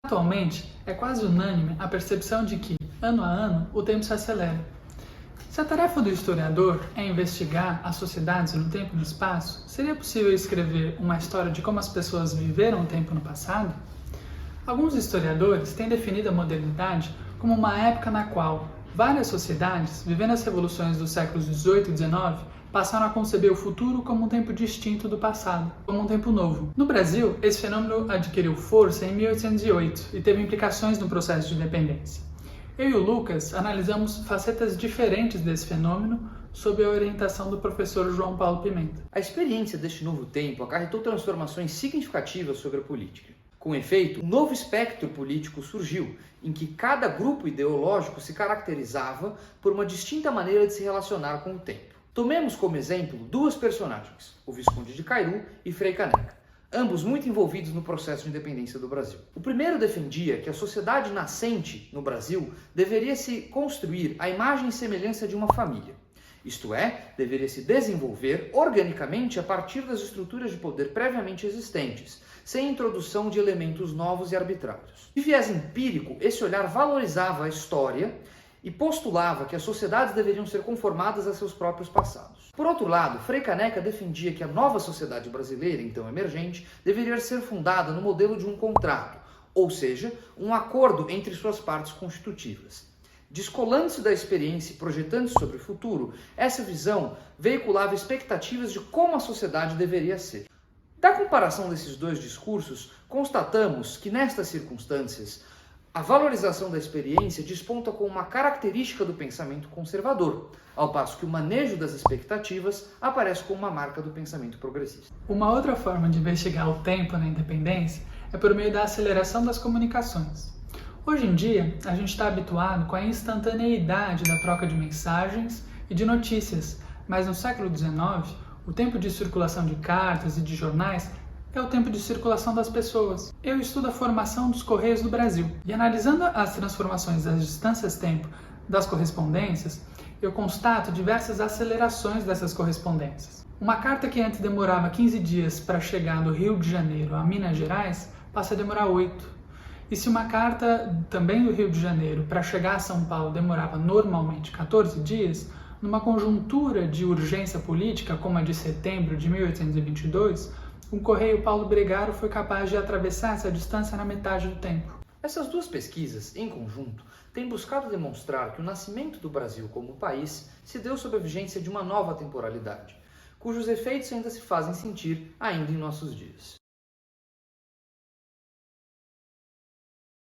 Atualmente, é quase unânime a percepção de que, ano a ano, o tempo se acelera. Se a tarefa do historiador é investigar as sociedades no tempo e no espaço, seria possível escrever uma história de como as pessoas viveram o tempo no passado? Alguns historiadores têm definido a modernidade como uma época na qual várias sociedades, vivendo as revoluções dos séculos XVIII e XIX, passaram a conceber o futuro como um tempo distinto do passado, como um tempo novo. No Brasil, esse fenômeno adquiriu força em 1808 e teve implicações no processo de independência. Eu e o Lucas analisamos facetas diferentes desse fenômeno sob a orientação do professor João Paulo Pimenta. A experiência deste novo tempo acarretou transformações significativas sobre a política. Com efeito, um novo espectro político surgiu, em que cada grupo ideológico se caracterizava por uma distinta maneira de se relacionar com o tempo. Tomemos como exemplo duas personagens, o Visconde de Cairu e Frei Caneca, ambos muito envolvidos no processo de independência do Brasil. O primeiro defendia que a sociedade nascente no Brasil deveria se construir à imagem e semelhança de uma família. Isto é, deveria se desenvolver organicamente a partir das estruturas de poder previamente existentes, sem introdução de elementos novos e arbitrários. De viés empírico, esse olhar valorizava a história e postulava que as sociedades deveriam ser conformadas a seus próprios passados. Por outro lado, Frei Caneca defendia que a nova sociedade brasileira, então emergente, deveria ser fundada no modelo de um contrato, ou seja, um acordo entre suas partes constitutivas. Descolando-se da experiência e projetando-se sobre o futuro, essa visão veiculava expectativas de como a sociedade deveria ser. Da comparação desses dois discursos, constatamos que, nestas circunstâncias, a valorização da experiência desponta como uma característica do pensamento conservador, ao passo que o manejo das expectativas aparece como uma marca do pensamento progressista. Uma outra forma de investigar o tempo na independência é por meio da aceleração das comunicações. Hoje em dia, a gente está habituado com a instantaneidade da troca de mensagens e de notícias, mas no século XIX, o tempo de circulação de cartas e de jornais é o tempo de circulação das pessoas. Eu estudo a formação dos Correios do Brasil e, analisando as transformações das distâncias-tempo das correspondências, eu constato diversas acelerações dessas correspondências. Uma carta que antes demorava 15 dias para chegar do Rio de Janeiro a Minas Gerais passa a demorar 8. E se uma carta também do Rio de Janeiro para chegar a São Paulo demorava normalmente 14 dias, numa conjuntura de urgência política como a de setembro de 1822, o Correio Paulo Bregaro foi capaz de atravessar essa distância na metade do tempo. Essas duas pesquisas, em conjunto, têm buscado demonstrar que o nascimento do Brasil como país se deu sob a vigência de uma nova temporalidade, cujos efeitos ainda se fazem sentir ainda em nossos dias.